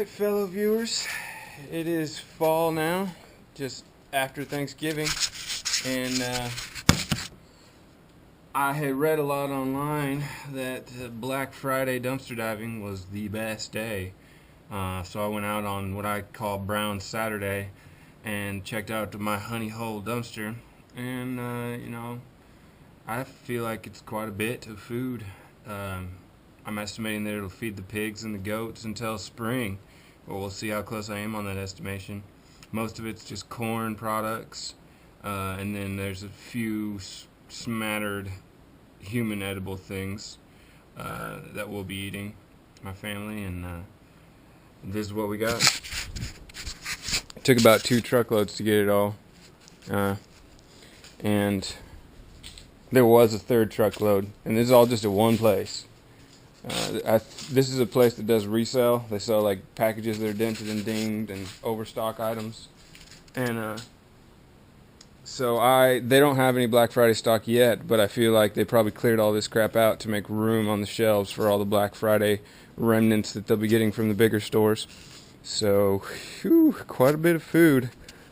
Alright, fellow viewers, it is fall now, just after Thanksgiving, and I had read a lot online that Black Friday dumpster diving was the best day. So I went out on what I call Brown Saturday and checked out my honey hole dumpster, and you know, I feel like it's quite a bit of food. I'm estimating that it'll feed the pigs and the goats until spring. Well, we'll see how close I am on that estimation. Most of it's just corn products, and then there's a few smattered human edible things that we'll be eating, my family, and this is what we got. It took about 2 truckloads to get it all, and there was a 3rd truckload, and this is all just at one place. This is a place that does resell. They sell like packages that are dented and dinged and overstock items, and so they don't have any Black Friday stock yet, but I feel like they probably cleared all this crap out to make room on the shelves for all the Black Friday remnants that they'll be getting from the bigger stores. So, whew, quite a bit of food.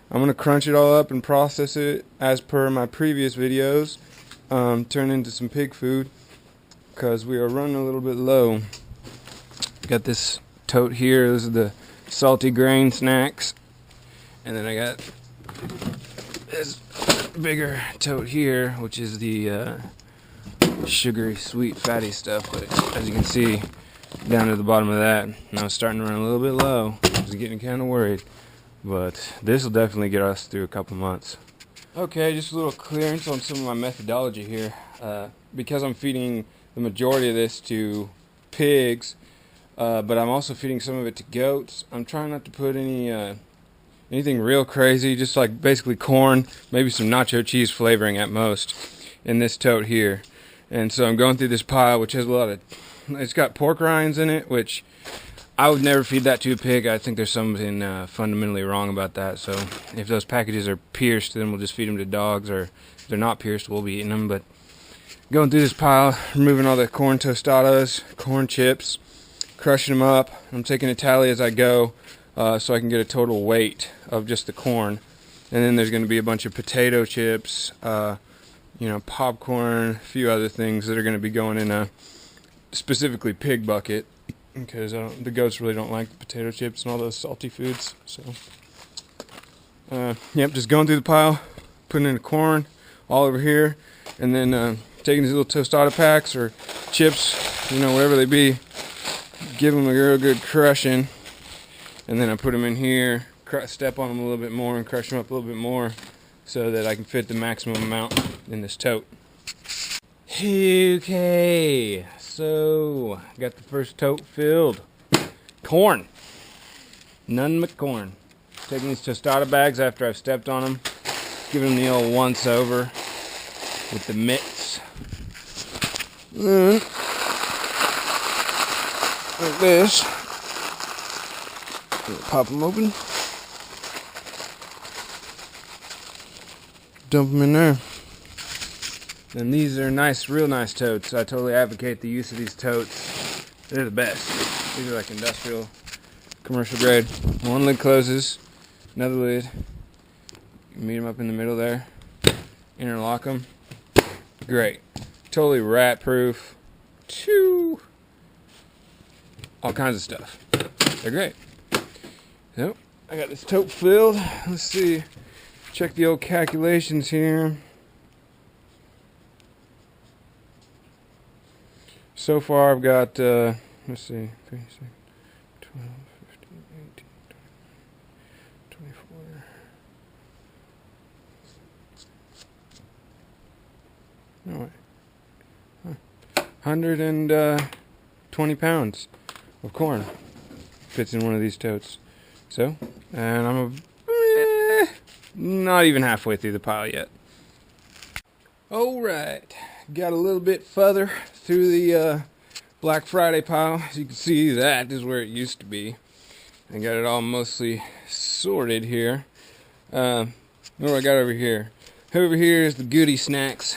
I'm gonna crunch it all up and process it as per my previous videos, turn into some pig food, because we are running a little bit low. Got this tote here. Those are the salty grain snacks, and then I got this bigger tote here, which is the sugary, sweet, fatty stuff. But as you can see, down to the bottom of that, and I was starting to run a little bit low. I was getting kind of worried, but this will definitely get us through a couple months. Okay, just a little clearance on some of my methodology here. Because I'm feeding the majority of this to pigs, but I'm also feeding some of it to goats. I'm trying not to put anything real crazy, just like basically corn, maybe some nacho cheese flavoring at most in this tote here. And so I'm going through this pile, which has a lot of, it's got pork rinds in it, which I would never feed that to a pig. I think there's something fundamentally wrong about that. So if those packages are pierced, then we'll just feed them to dogs, or if they're not pierced, we'll be eating them. But going through this pile, removing all the corn tostadas, corn chips, crushing them up. I'm taking a tally as I go, so I can get a total weight of just the corn. And then there's going to be a bunch of potato chips, popcorn, a few other things that are going to be going in a specifically pig bucket, because the goats really don't like the potato chips and all those salty foods. So, yep, just going through the pile, putting in the corn all over here, and then taking these little tostada packs or chips, whatever they be, give them a real good crushing, and then I put them in here, step on them a little bit more and crush them up a little bit more so that I can fit the maximum amount in this tote. Okay, so got the first tote filled. Corn. None but corn. Taking these tostada bags after I've stepped on them, giving them the old once over with the mitts. Like this. Pop them open. Dump them in there. And these are nice, real nice totes. I totally advocate the use of these totes. They're the best. These are like industrial, commercial grade. One lid closes, another lid. You meet them up in the middle there. Interlock them. Great. Totally rat proof. All kinds of stuff. They're great. So, I got this tote filled. Let's see. Check the old calculations here. So far I've got, let's see, 3, 6, 12, 15, 18, 24. No way. 120 pounds of corn fits in one of these totes. So, and I'm not even halfway through the pile yet. Alright, got a little bit further through the Black Friday pile. As you can see, that is where it used to be. I got it all mostly sorted here. What do I got over here? Over here is the goodie snacks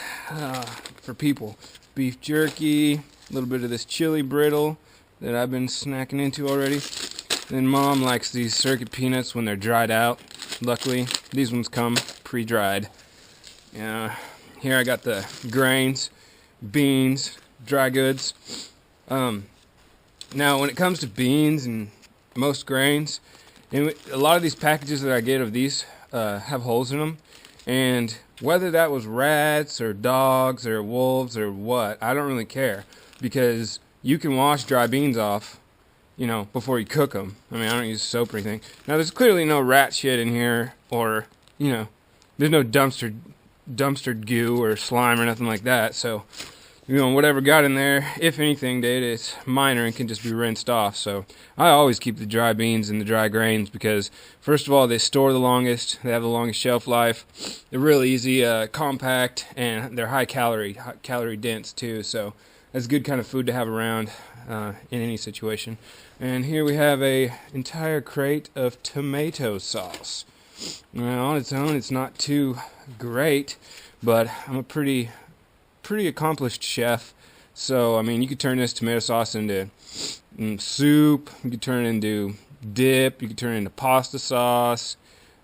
for people. Beef jerky, a little bit of this chili brittle that I've been snacking into already. Then Mom likes these circuit peanuts when they're dried out. Luckily, these ones come pre-dried. Here I got the grains, beans, dry goods. Now, when it comes to beans and most grains, and a lot of these packages that I get of these have holes in them, and whether that was rats or dogs or wolves or what, I don't really care, because you can wash dry beans off, before you cook them. I mean, I don't use soap or anything. Now, there's clearly no rat shit in here, or there's no dumpster goo or slime or nothing like that. So, whatever got in there, if anything did, it's minor and can just be rinsed off. So I always keep the dry beans and the dry grains because, first of all, they store the longest, they have the longest shelf life, they're real easy, compact, and they're high calorie dense too. So that's good kind of food to have around in any situation. And here we have a entire crate of tomato sauce. Now, on its own, it's not too great, but I'm a pretty accomplished chef, so I mean, you could turn this tomato sauce into soup, you could turn it into dip, you could turn it into pasta sauce,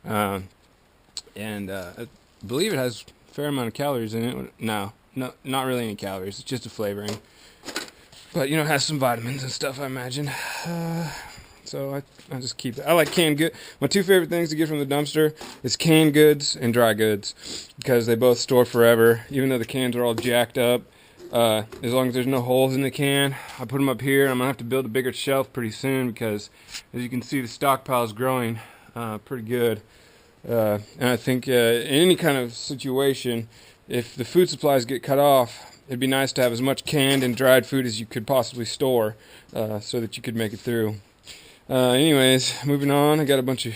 and I believe it has a fair amount of calories in it. No, not really any calories, it's just a flavoring, but it has some vitamins and stuff, I imagine. So I just keep it. I like canned goods. My two favorite things to get from the dumpster is canned goods and dry goods, because they both store forever, even though the cans are all jacked up. As long as there's no holes in the can, I put them up here. I'm going to have to build a bigger shelf pretty soon because, as you can see, the stockpile is growing pretty good. And I think in any kind of situation, if the food supplies get cut off, it'd be nice to have as much canned and dried food as you could possibly store so that you could make it through. Anyways, moving on, I got a bunch of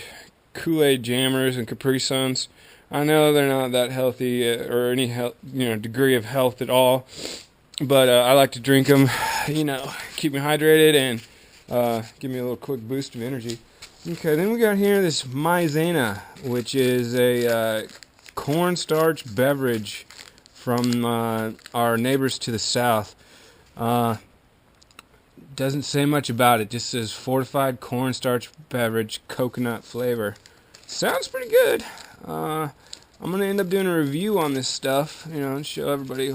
Kool-Aid Jammers and Capri Suns. I know they're not that healthy or any degree of health at all, but I like to drink them, keep me hydrated and give me a little quick boost of energy. Okay, then we got here this Maizena, which is a cornstarch beverage from our neighbors to the south. Doesn't say much about it, just says Fortified Cornstarch Beverage, coconut flavor. Sounds pretty good. I'm going to end up doing a review on this stuff, and show everybody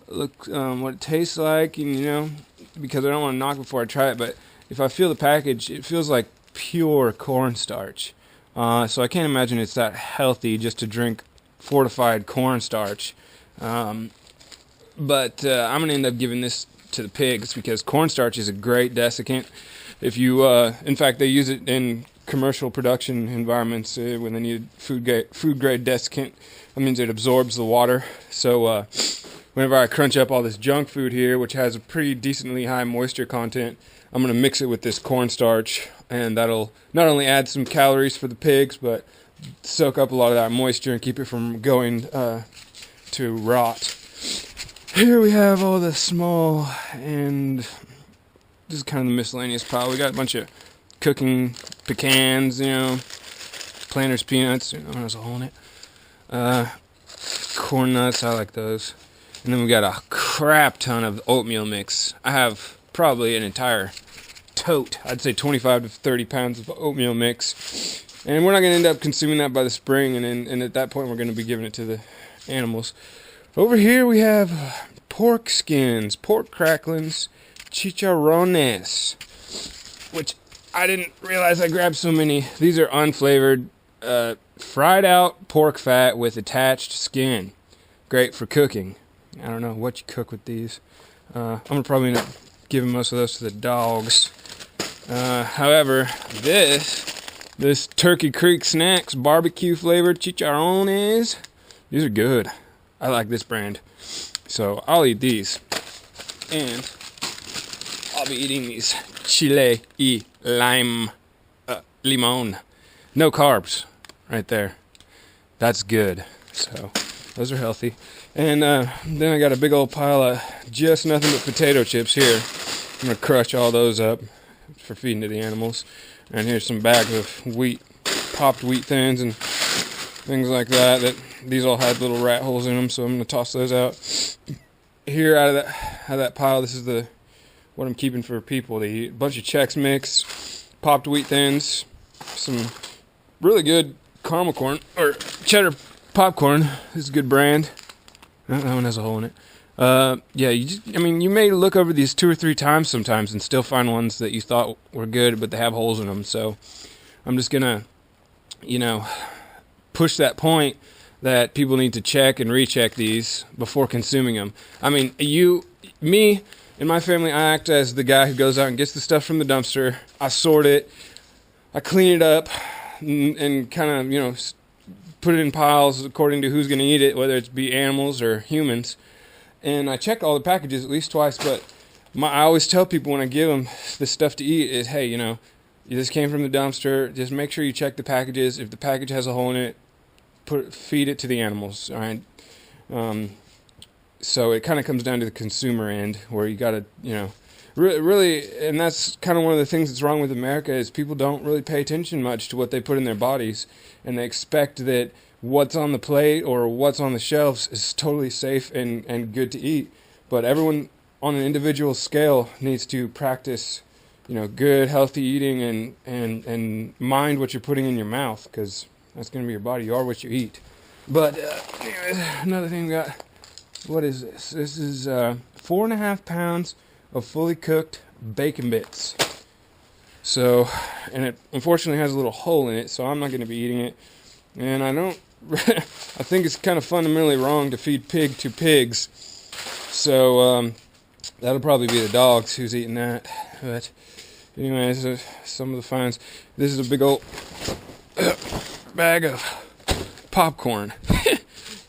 what it tastes like, and, because I don't want to knock before I try it, but if I feel the package, it feels like pure cornstarch. So I can't imagine it's that healthy just to drink fortified cornstarch. But I'm going to end up giving this to the pigs because cornstarch is a great desiccant. If you, in fact, they use it in commercial production environments when they need food grade desiccant. That means it absorbs the water. So whenever I crunch up all this junk food here, which has a pretty decently high moisture content, I'm going to mix it with this cornstarch, and that'll not only add some calories for the pigs, but soak up a lot of that moisture and keep it from going to rot. Here we have all the small and this is kind of the miscellaneous pile. We got a bunch of cooking pecans, Planters peanuts, there's a hole in it. Corn nuts, I like those. And then we got a crap ton of oatmeal mix. I have probably an entire tote, I'd say 25 to 30 pounds of oatmeal mix. And we're not going to end up consuming that by the spring, and at that point we're going to be giving it to the animals. Over here we have pork skins, pork cracklings, chicharrones, which I didn't realize I grabbed so many. These are unflavored, fried out pork fat with attached skin. Great for cooking. I don't know what you cook with these. I'm going to probably end up giving most of those to the dogs. However, this Turkey Creek Snacks barbecue flavored chicharrones, these are good. I like this brand, so I'll eat these, and I'll be eating these chile y lime, limon, no carbs, right there. That's good. So those are healthy. And then I got a big old pile of just nothing but potato chips here. I'm gonna crush all those up for feeding to the animals. And here's some bags of wheat, popped wheat thins, and things like that. These all had little rat holes in them, so I'm gonna toss those out. Here, out of that pile, this is what I'm keeping for people to eat. A bunch of Chex Mix, popped wheat thins, some really good caramel corn, or cheddar popcorn. This is a good brand. Oh, that one has a hole in it. Yeah, you may look over these 2 or 3 times sometimes and still find ones that you thought were good, but they have holes in them. So I'm just gonna, push that point that people need to check and recheck these before consuming them. I mean, me, and my family, I act as the guy who goes out and gets the stuff from the dumpster. I sort it, I clean it up, and kind of, put it in piles according to who's going to eat it, whether it's be animals or humans. And I check all the packages at least twice, but I always tell people when I give them this stuff to eat is, hey, this came from the dumpster. Just make sure you check the packages. If the package has a hole in it, feed it to the animals. All right. So it kind of comes down to the consumer end, where you got to, really, and that's kind of one of the things that's wrong with America is people don't really pay attention much to what they put in their bodies, and they expect that what's on the plate or what's on the shelves is totally safe and good to eat. But everyone on an individual scale needs to practice, good, healthy eating and mind what you're putting in your mouth, because that's going to be your body. You are what you eat. But anyways, another thing we got, what is this? This is 4.5 pounds of fully cooked bacon bits. So, and it unfortunately has a little hole in it, so I'm not going to be eating it. And I think it's kind of fundamentally wrong to feed pig to pigs. So, that'll probably be the dogs who's eating that. But anyways, some of the finds. This is a big old bag of popcorn.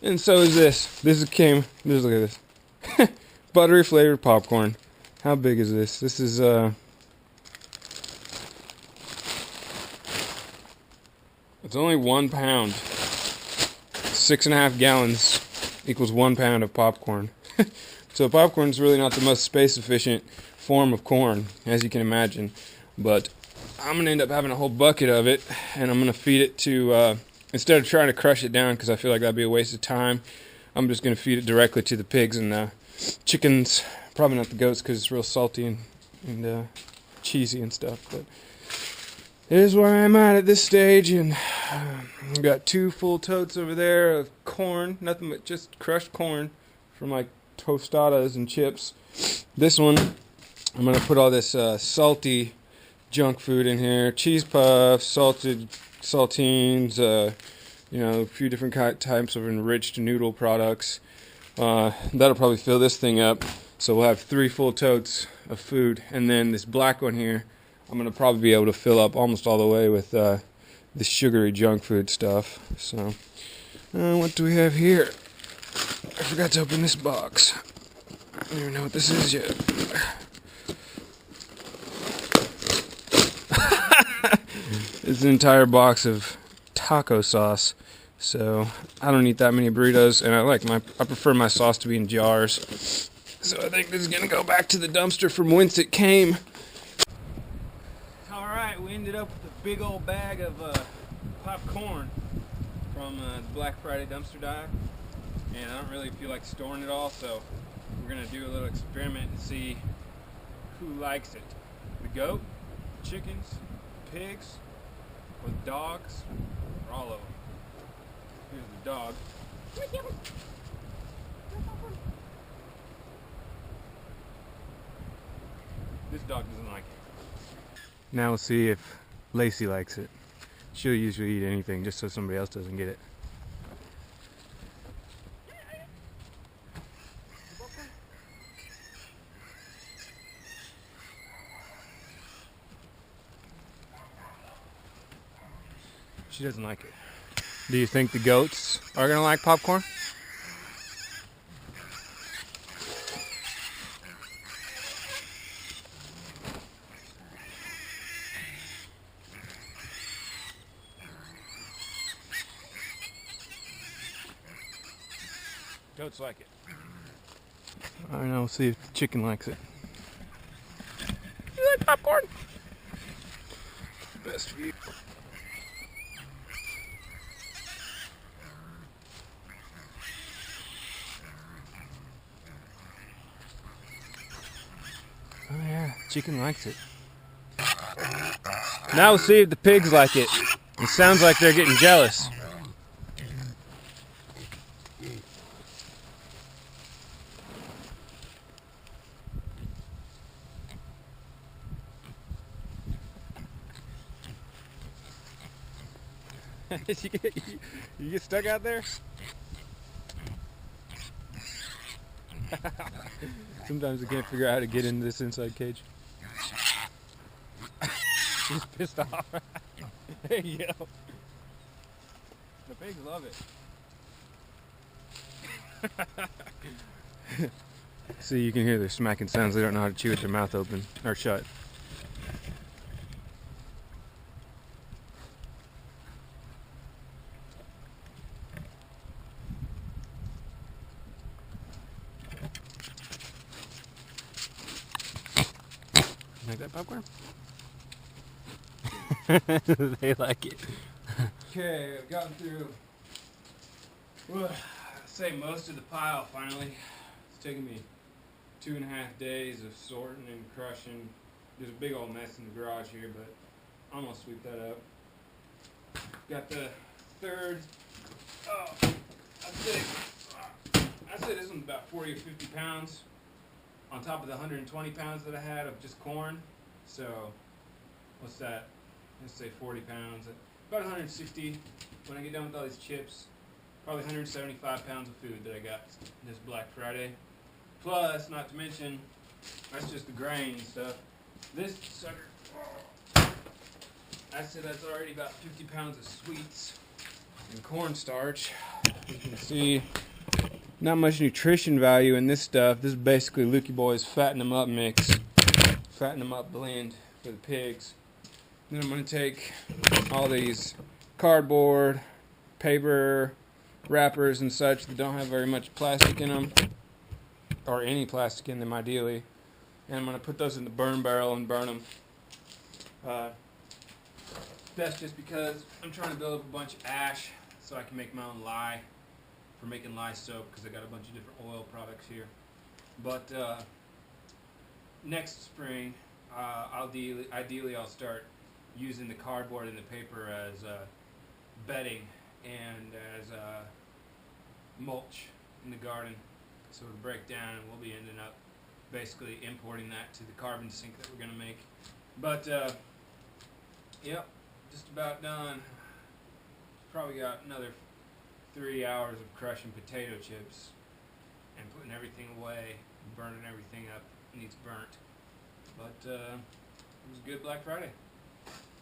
And so is this. Look at this. Buttery flavored popcorn. How big is this? This is, it's only 1 pound. 6.5 gallons equals 1 pound of popcorn. So popcorn is really not the most space efficient form of corn, as you can imagine. But I'm going to end up having a whole bucket of it, and I'm going to feed it to, instead of trying to crush it down, because I feel like that'd be a waste of time, I'm just going to feed it directly to the pigs and the chickens. Probably not the goats, because it's real salty and cheesy and stuff. But here's where I'm at this stage, and I've got 2 full totes over there of corn, nothing but just crushed corn from like tostadas and chips. This one, I'm going to put all this salty junk food in here, cheese puffs, saltines, a few different types of enriched noodle products. That'll probably fill this thing up. So we'll have 3 full totes of food. And then this black one here, I'm going to probably be able to fill up almost all the way with the sugary junk food stuff. So, what do we have here? I forgot to open this box. I don't even know what this is yet. It's an entire box of taco sauce. So I don't eat that many burritos, and I prefer my sauce to be in jars. So I think this is gonna go back to the dumpster from whence it came. All right, we ended up with a big old bag of popcorn from the Black Friday dumpster dive, and I don't really feel like storing it all, so we're gonna do a little experiment and see who likes it: the goat, the chickens, the pigs, or the dogs, or all of them. Here's the dog. This dog doesn't like it. Now we'll see if Lacey likes it. She'll usually eat anything just so somebody else doesn't get it. She doesn't like it. Do you think the goats are gonna like popcorn? Goats like it. All right, now we'll see if the chicken likes it. You like popcorn? Best for you. Oh yeah, chicken likes it. Now we'll see if the pigs like it. It sounds like they're getting jealous. You get stuck out there? Sometimes I can't figure out how to get into this inside cage. He's pissed off. There you go. The pigs love it. See, you can hear their smacking sounds. They don't know how to chew with their mouth open or shut. Like that popcorn? They like it. Okay, I've gotten through, I'd say most of the pile finally. It's taken me 2.5 days of sorting and crushing. There's a big old mess in the garage here, but I'm gonna sweep that up. Got the third, I'd say this one's about 40 or 50 pounds on top of the 120 pounds that I had of just corn. So, what's that? Let's say 40 pounds. About 160 when I get done with all these chips. Probably 175 pounds of food that I got this Black Friday. Plus, not to mention, that's just the grain and stuff. This sucker, I said that's already about 50 pounds of sweets and cornstarch. You can see not much nutrition value in this stuff. This is basically Lukey Boy's fatten them up mix. Fatten them up blend for the pigs. Then I'm going to take all these cardboard, paper, wrappers and such that don't have very much plastic in them, or any plastic in them ideally, and I'm going to put those in the burn barrel and burn them. That's just because I'm trying to build up a bunch of ash so I can make my own lye for making lye soap, because I got a bunch of different oil products here. But next spring, ideally I'll start using the cardboard and the paper as bedding and as mulch in the garden, so it'll break down and we'll be ending up basically importing that to the carbon sink that we're going to make. But yep, just about done. Probably got another 3 hours of crushing potato chips and putting everything away and burning everything up. It needs burnt. But it was a good Black Friday.